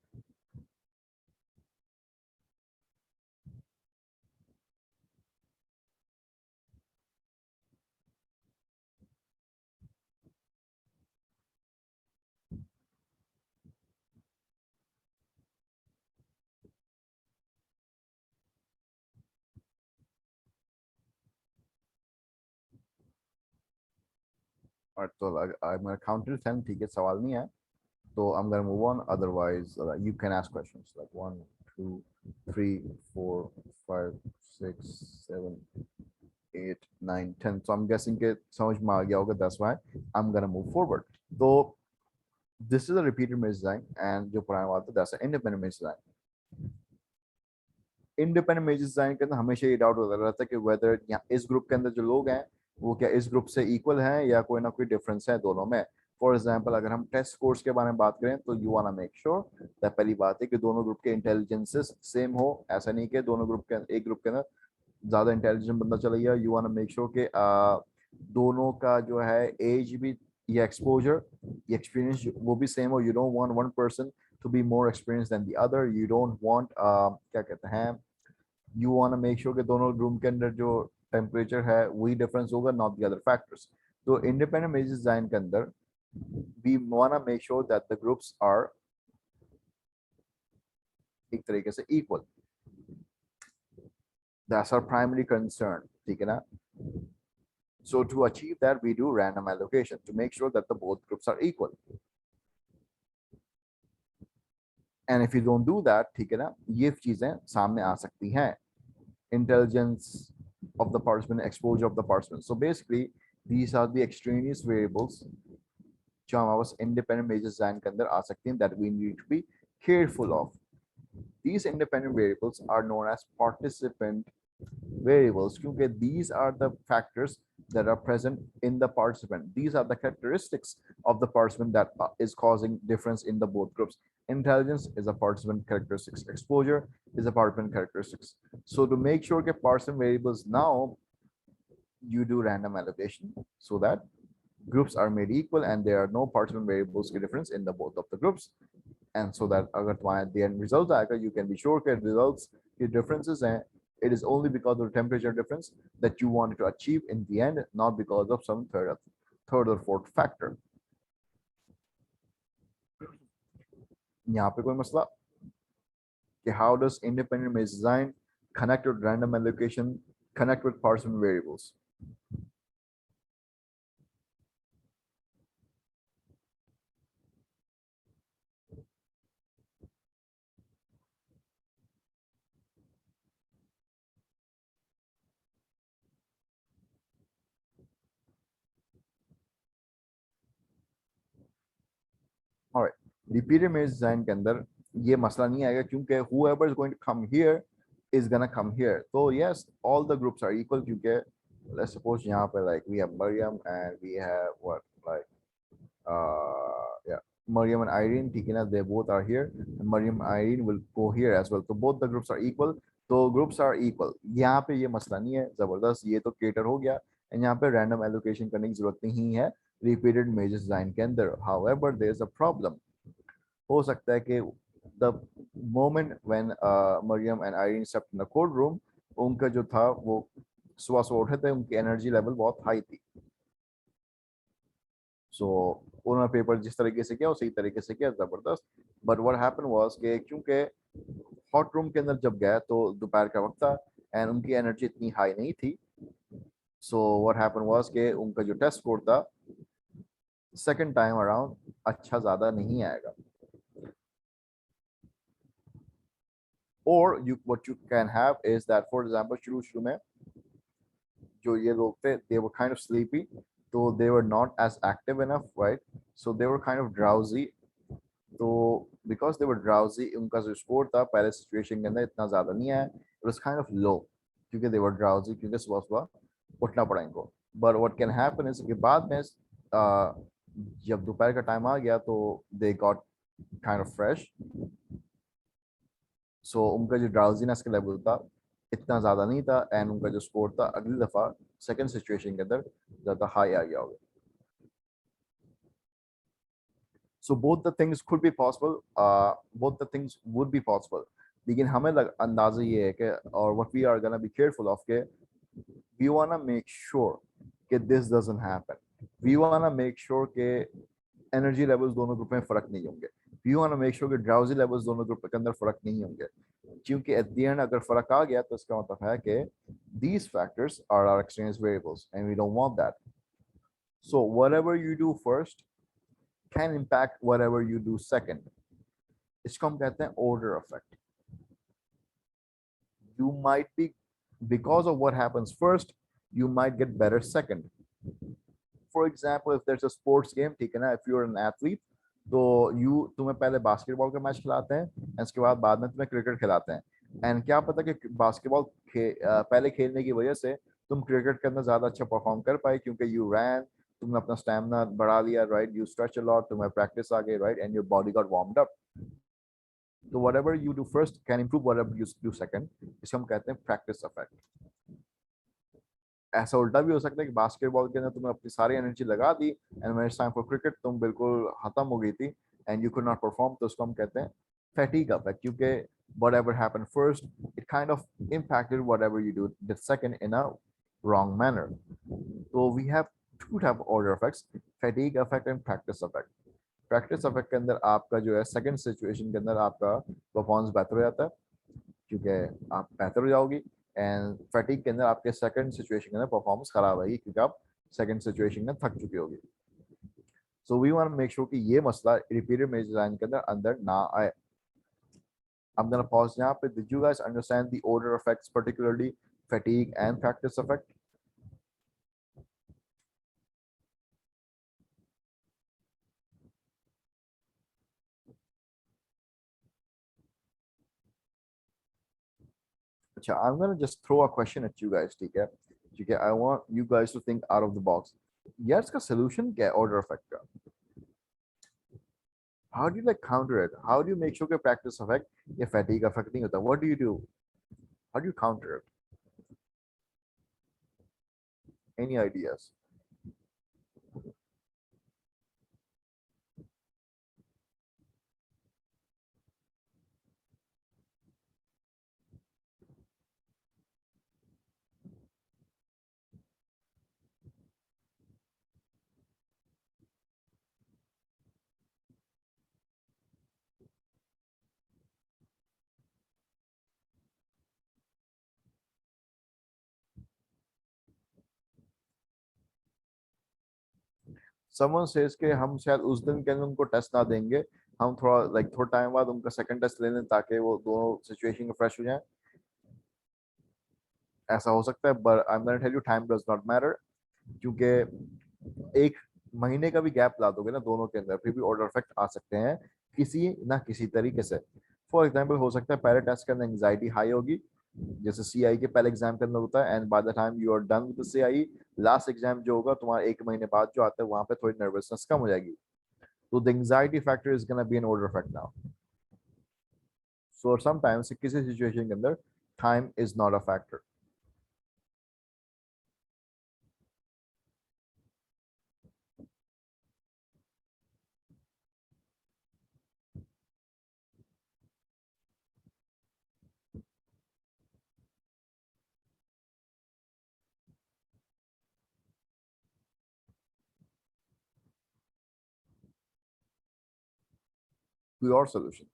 Alright, so I'm gonna count to 10, ठीक है? सवाल नहीं है, तो I'm gonna move on. Otherwise, you can ask questions like 1, 2, 3, 4, 5, 6, 7, 8, 9, 10. So I'm guessing के समझ में आ गया होगा. That's why I'm gonna move forward. So this is a repeated major design, and जो पुराना वाला था, that's an independent major design. Independent measure design के अंदर हमेशा ये डाउट होता रहता है कि वेदर यहाँ इस ग्रुप के अंदर जो लोग हैं वो क्या इस ग्रुप से इक्वल हैं या कोई ना कोई डिफरेंस है दोनों में. फॉर एग्जांपल अगर हम टेस्ट स्कोर्स के बारे में बात करें तो you want to make sure that पहली बात है कि दोनों ग्रुप के इंटेलिजेंसेस सेम हो. ऐसा नहीं कि दोनों ग्रुप के एक ग्रुप के अंदर ज्यादा इंटेलिजेंट बंदा चला गया. You want to make sure कि दोनों का जो है एज भी या एक्सपोजर या एक्सपीरियंस वो भी सेम हो. You don't want one person to be more experience than the other. You don't want क्या कहते हैं, you want to make sure कि दोनों रूम के अंदर जो टेम्परेचर है वही डिफरेंस होगा, not the other factors. तो इंडिपेंडेंट मेजर डिजाइन के अंदर we want to make sure that the groups are एक तरीके से equal. That's our primary concern, ठीक है ना? So to achieve that, we do random allocation to make sure that the both groups are equal. And if you don't do that, ठीक है ना, ये चीजें सामने आ सकती हैं. Intelligence of the participant, exposure of the participant. So basically, these are the extraneous variables जो हमारे पास independent major design के अंदर आ सकती हैं that we need to be careful of. These independent variables are known as participant variables because these are the factors that are present in the participant. These are the characteristics of the participant that is causing difference in the both groups. Intelligence is a participant characteristics. Exposure is a participant characteristics. So to make sure that participant variables, now you do random allocation so that groups are made equal and there are no participant variables difference in the both of the groups. And so that अगर तुम्हारे the end result आएगा, you can be sure that results के differences हैं, it is only because of the temperature difference that you wanted to achieve in the end, not because of some third or fourth factor. यहाँ पे कोई मसला कि how does independent maze design connect with random allocation, connect with participant variables? All right, repeated maze design के अंदर ये मसला नहीं आएगा क्योंकि whoever is going to come here is gonna come here. So yes, all the groups are equal क्योंकि let's suppose यहाँ पे like we have Mariam and we have what like yeah, Mariam and Irene, ठीक है ना, they both are here. And Mariam and Irene will go here as well. So both the groups are equal. तो groups are equal. यहाँ पे ये मसला नहीं है, जबरदस्त, ये तो cater हो गया. And यहाँ पे random allocation करने की जरूरत नहीं है repeated maze design के अंदर. However, there is a problem. हो सकता है कि the moment when Mariam and Irene stepped in the courtroom, उनका जो था वो सुबह सुबह उठे थे, उनकी एनर्जी लेवल बहुत हाई थी. सो उन्होंने पेपर जिस तरीके से किया उसी तरीके से किया, जबरदस्त. बट व्हाट हैपन वाज कि क्योंकि हॉट रूम के अंदर जब गया तो दोपहर का वक्त था एंड उनकी एनर्जी इतनी हाई नहीं थी. सो व्हाट हैपन वाज कि उनका जो टेस्ट स्कोर था सेकंड टाइम अराउंड अच्छा ज़्यादा नहीं आएगा. और what you can have is that for example शुरू में जो ये लोग थे, they were kind of sleepy, so they were not as active enough, right? So they were kind of drowsy. तो because they were drowsy, उनका जो score था पहले सिचुएशन के अंदर इतना ज़्यादा नहीं आया. It was kind of low क्योंकि they were drowsy, क्योंकि सुबह सुबह उठना पड़ा इनको. But what can happen is कि बाद में जब दोपहर का टाइम आ गया तो they got kind of fresh. So उनका जो drowsiness का लेवल था इतना ज़्यादा नहीं था एंड उनका जो स्कोर था अगली दफ़ा सेकंड सिचुएशन के अंदर ज़्यादा हाई आ गया होगा. So both the things could be possible, both the things would be possible. लेकिन हमें अंदाज़ा ये है कि और what we are gonna be careful of के we wanna make sure कि this doesn't happen. We wanna make sure कि energy levels दोनों ग्रुप में फ़र्क नहीं होंगे. We wanna make sure कि drowsy levels दोनों ग्रुप के अंदर फ़र्क नहीं होंगे. क्योंकि at the end अगर फ़र्क आ गया तो इसका मतलब है कि these factors are our extraneous variables and we don't want that. So whatever you do first can impact whatever you do second. इसको हम कहते हैं order effect. You might be, because of what happens first, you might get better second. For example, if there's a sports game, ठीक है ना, if you're an athlete, तो तुम्हें पहले बास्केटबॉल का मैच खिलाते हैं एंड उसके बाद में तुम्हें क्रिकेट खिलाते हैं. एंड क्या पता कि बास्केटबॉल पहले खेलने की वजह से तुम क्रिकेट के अंदर ज्यादा अच्छा परफॉर्म कर पाए क्योंकि यू रैन, तुमने अपना स्टैमिना बढ़ा लिया, right, you stretch a lot, तुम्हें प्रैक्टिस आ गई, right, and your body got warmed up. तो whatever you do first can improve whatever you do second. इसको हम कहते हैं प्रैक्टिस इफेक्ट. ऐसा उल्टा भी हो सकता है कि बास्केटबॉल के अंदर तुमने अपनी सारी एनर्जी लगा दी and when it's time for cricket तुम बिल्कुल खत्म हो गई थी and you could not perform. तो उसको हम कहते हैं फैटीग इफेक्ट क्योंकि whatever happened first it kind of impacted whatever you do the second in a wrong manner. So we have two type of order effects, fatigue effect and practice effect. Practice effect के अंदर आपका जो है second situation के अंदर आपका performance बेहतर हो जाता है क्योंकि आप बेहतर हो जाओगी एंड फैटिक के अंदर आपके सेकंड सिचुएशन के अंदर परफॉर्मेंस खराब आएगी क्योंकि आप सेकंड सिचुएशन में थक चुकी होगी. So we want to make sure कि ये मसला रिपीटेड मेज डिजाइन के अंदर ना आए. I'm going to pause यहाँ पे. Did you guys understand the order effects, particularly fatigue and practice effect? अच्छा, I'm gonna just throw a question at you guys, ठीक है? ठीक है, I want you guys to think out of the box. यार इसका solution क्या है order effect का? How do you like counter it? How do you make sure कि practice effect या fatigue effect नहीं होता? What do you do? How do you counter it? Any ideas? Someone says कि हम शायद उस दिन के अंदर उनको टेस्ट ना देंगे, हम थोड़ा टाइम बाद उनका सेकंड टेस्ट ले लें ताकि वो दोनों सिचुएशन फ्रेश हो जाए। ऐसा हो सकता है, but I am gonna tell you time does not matter, क्योंकि एक महीने का भी गैप ला दोगे ना दोनों के अंदर, फिर भी ऑर्डर इफेक्ट आ सकते हैं किसी ना किसी तरीके से। फॉर एग्जाम्पल हो सकता है पहले टेस्ट के अंदर एंग्जाइटी हाई होगी, जैसे सीआई के पहले एग्जाम के अंदर होता है, and by the time you are done with CI, last exam जो होगा तुम्हारा एक महीने बाद जो आता है, वहां पे थोड़ी नर्वसनेस कम हो जाएगी। तो the anxiety factor is gonna be an order effect now. So sometimes किसी सिचुएशन के अंदर time is not a factor. कोई और सोल्यूशन?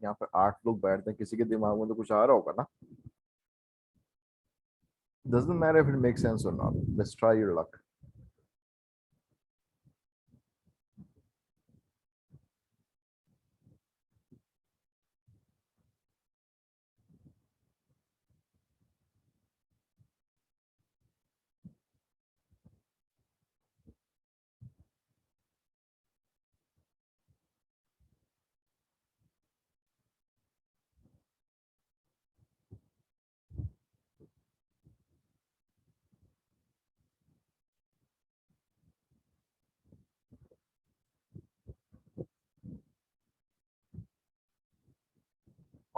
यहाँ पे 8 लोग बैठते हैं, किसी के दिमाग में तो कुछ आ रहा होगा ना। Doesn't matter if it makes sense or not. Let's try your luck.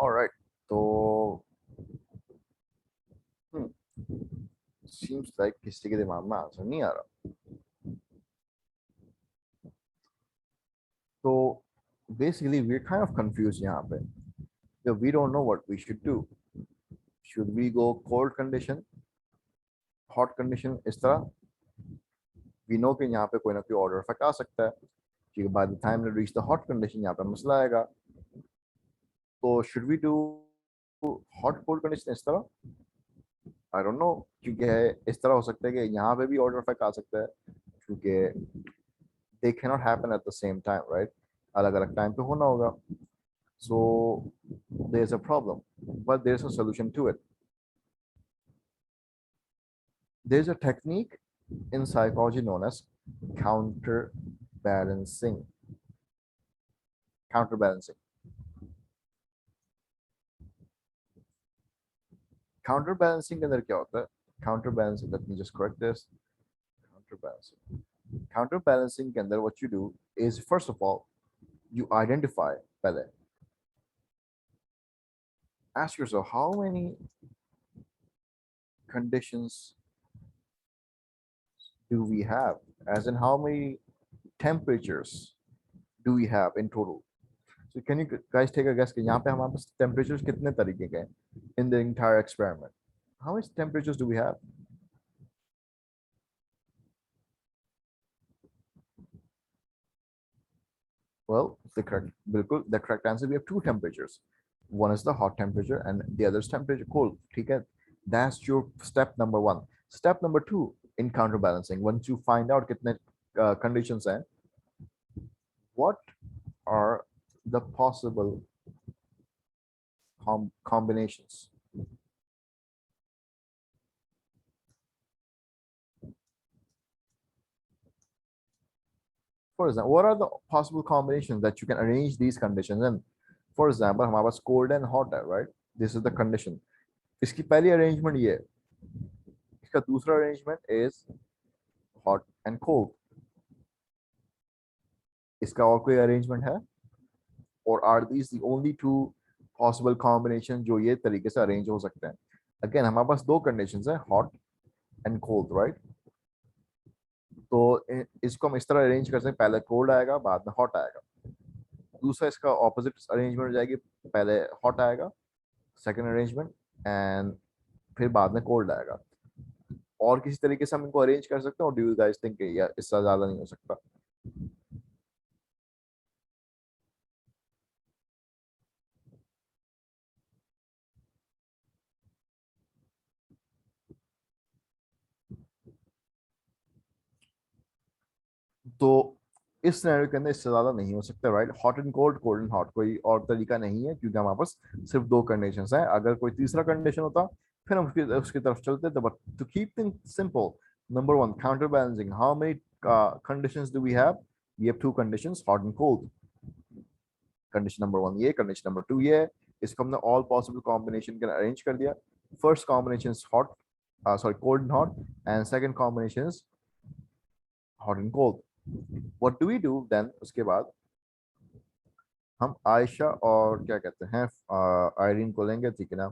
All right. तो hmm, seems like किसी के दिमाग में आंसर नहीं आ रहा। तो basically we're kind of confused यहाँ पे। So we don't know what we should do. Should we go cold condition, hot condition इस तरह? We know कि यहाँ पे कोई ना कोई order effect आ सकता है, क्योंकि by the time we reach the hot condition यहाँ पे मसला आएगा। तो should we do hot cold condition इस तरह? I don't know, क्योंकि इस तरह हो सकता है कि यहाँ पे भी order effect आ सकता है, क्योंकि they cannot happen at the same time, right? अलग अलग टाइम पे होना होगा। So there's a problem, but there's a solution to it. There's a technique in psychology known as counterbalancing. Counterbalancing. Counterbalancing के अंदर क्या होता है? Counterbalancing, let me just correct this. Counterbalancing. Counterbalancing के अंदर what you do is, first of all, you identify पहले. Ask yourself, how many conditions do we have? As in, how many temperatures do we have in total? So can you guys take a guess कि यहाँ पे हमारे पास temperatures कितने तरीके के हैं in the entire experiment? How much temperatures do we have? Well, the correct answer, we have two temperatures. One is the hot temperature and the other is temperature cold. Okay, that's your step number one. Step number two in counterbalancing. Once you find out kitne conditions hai, what are the possible combinations? For example, what are the possible combinations that you can arrange these conditions in? For example, हमारे पास cold and hot है, right? This is the condition. इसकी पहली arrangement ये है. इसका दूसरा arrangement is hot and cold. इसका और कोई arrangement है? Or are these the only two possible combinations जो ये तरीके से arrange हो सकते हैं? Again, हमारे पास दो conditions हैं, hot and cold, right? तो इसको हम इस तरह arrange कर सकते हैं, पहले cold आएगा, बाद में hot आएगा. दूसरा इसका opposite arrangement हो जाएगी, पहले hot आएगा, second arrangement, and फिर बाद में cold आएगा. और किसी तरीके से हम इनको अरेंज कर सकते हैं, और डू यू गाइस थिंक या इससे ज्यादा नहीं हो सकता? तो इस सिनेरियो के अंदर इससे ज्यादा नहीं हो सकता, right? Hot and cold, cold and hot, कोई और तरीका नहीं है, क्योंकि हमारे पास सिर्फ दो कंडीशंस हैं. अगर कोई तीसरा कंडीशन होता फिर हम उसकी तरफ चलते थे. But to keep things simple, number one, counter balancing. How many conditions do we have? We have two conditions, hot and cold. Condition number one ये, कंडीशन नंबर टू ये. इसको हमने ऑल पॉसिबल कॉम्बिनेशन के arrange कर दिया. First combination is hot, sorry, cold and hot, and second combination is hot and cold. What do we do then? उसके बाद हम आयशा और क्या कहते हैं आयरीन को लेंगे, ठीक है ना?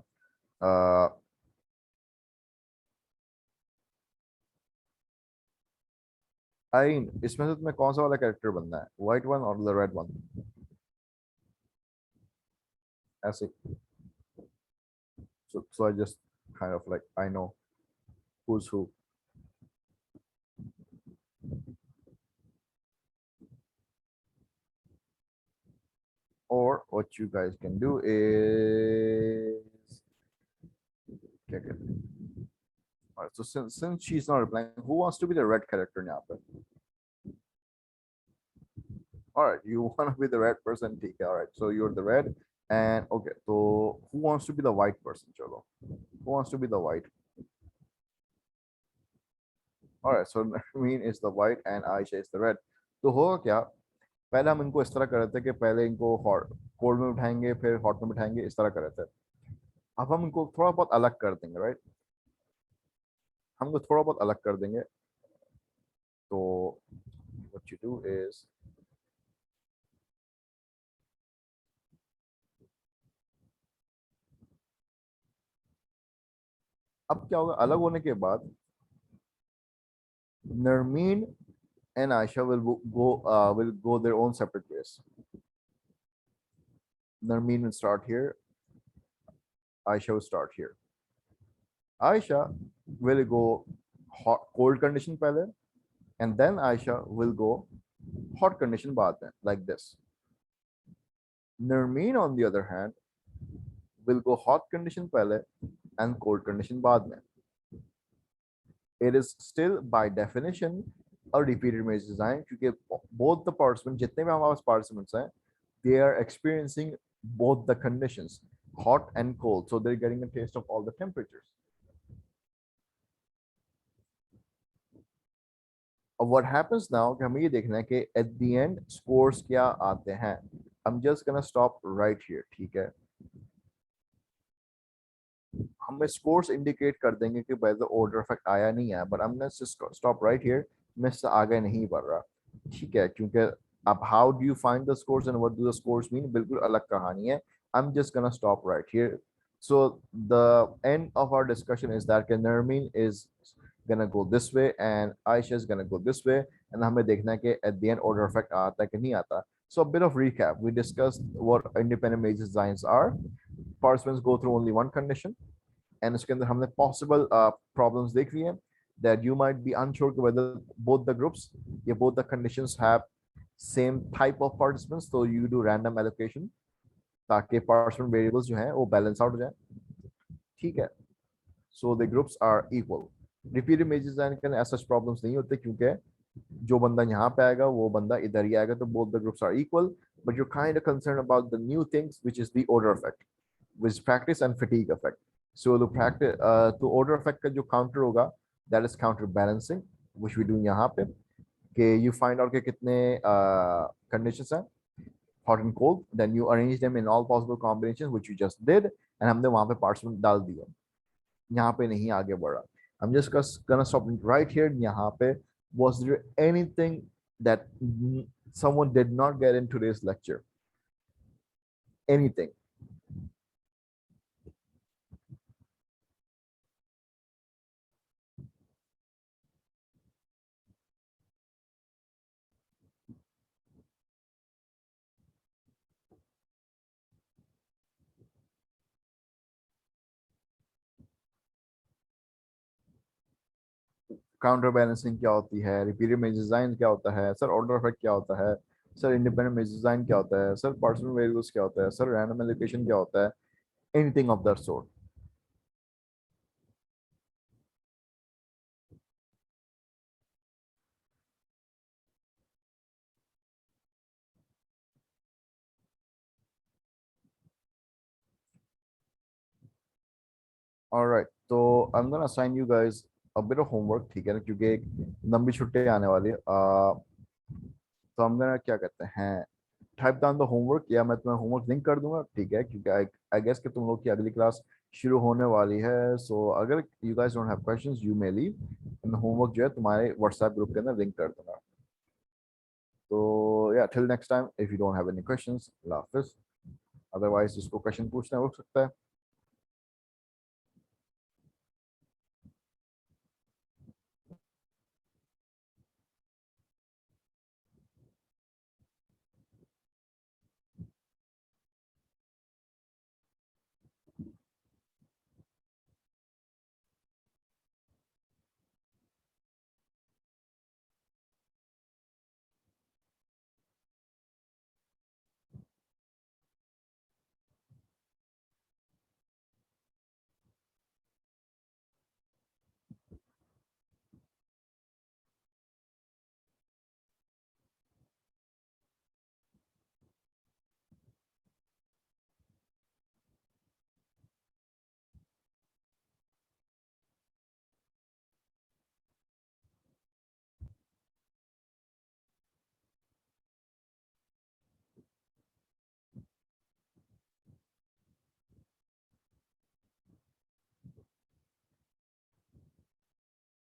आयरीन, इसमें से तुम्हें कौन सा वाला कैरेक्टर बनना है, व्हाइट वन और द रेड वन? ऐसे. So I just kind of like, I know who's who. Or what you guys can do is, क्या कहते हैं? Alright, so since she's not replying, who wants to be the red character now? Alright, you want to be the red person, ठीक है. Alright, so you're the red, and okay, so who wants to be the white person? चलो, who wants to be the white? Alright, so Narmeen is the white and Aisha is the red. तो होगा क्या, पहले हम इनको इस तरह कर रहे थे कि पहले इनको हॉट कोल्ड में उठाएंगे, फिर हॉट में उठाएंगे, इस तरह कर रहे थे. अब हम इनको थोड़ा बहुत अलग कर देंगे, राइट? हमको थोड़ा बहुत अलग कर देंगे. तो what you do is, अब क्या होगा, अलग होने के बाद Narmeen and Aisha will go their own separate ways. Narmeen will start here, Aisha will start here. Aisha will go hot cold condition pehle, and then Aisha will go hot condition baad mein, like this. Narmeen, on the other hand, will go hot condition pehle and cold condition baad mein. It is still by definition a repeated image design, क्योंकि both the participants, जितने भी हमारे पास participants हैं, they are experiencing both the conditions, hot and cold, so they're getting a taste of all the temperatures. What happens now कि हमें ये देखना है कि at the end scores क्या आते हैं. I'm just gonna stop right here, ठीक है? हमें scores indicate कर देंगे कि by the order effect आया नहीं आया, but I'm gonna just stop right here. मैं इससे आगे नहीं बढ़ रहा, ठीक है? क्योंकि अब how do you find the scores and what do the scores mean, बिल्कुल अलग कहानी है. I'm just gonna stop right here. So the end of our discussion is that Narmeen is gonna go this way and Aisha is gonna go this way, and हमें देखना है कि at the end order effect आता है कि नहीं आता. So a bit of recap. We discussed what independent matrix designs are. Participants go through only one condition, and उसके अंदर हमने पॉसिबल प्रॉब्लम्स देख ली हैं that you might be unsure whether both the groups, yeah, both the conditions have same type of participants, so you do random allocation ताकि participant variables जो हैं वो balance out हो जाए. ठीक है, so the groups are equal. Repeat images design के as such problems नहीं होते क्योंकि जो बंदा यहाँ पे आएगा वो बंदा इधर ही आएगा, तो both the groups are equal, but you're kind of concerned about the new things which is the order effect, which is practice and fatigue effect. So the practice तो order effect का जो counter होगा that is counterbalancing, which we do यहाँ पे कि you find out कि कितने conditions हैं hot and cold, then you arrange them in all possible combinations which you just did, and हमने वहाँ पे participant डाल दिया, यहाँ पे नहीं आगे बढ़ा. I'm just gonna stop right here. यहाँ पे was there anything that someone did not get in today's lecture? Anything? Counter balancing क्या होती है, रिपीटेड मेजर डिजाइन क्या होता है सर, ऑर्डर इफेक्ट क्या होता है सर, इंडिपेंडेंट मेजर डिजाइन क्या होता है सर, पार्शियल वेरिएबल्स क्या होता है सर, रैंडम एलोकेशन क्या होता है, anything of that sort? Alright, तो I am gonna assign you guys a bit of homework, ठीक है ना, क्योंकि एक लंबी छुट्टी आने वाली है. तो हम गोना क्या कहते हैं, टाइप डाउन द होमवर्क, या मैं तुम्हें होमवर्क लिंक कर दूंगा, ठीक है, क्योंकि आई गेस कि तुम लोग की अगली क्लास शुरू होने वाली है. सो अगर you guys don't have questions you may leave, मैं होमवर्क जो है तुम्हारे व्हाट्सएप ग्रुप के अंदर लिंक कर दूंगा. तो या till next time, if you don't have any questions, Allah Hafiz. Otherwise जिसको क्वेश्चन पूछना है वो पूछ सकता है.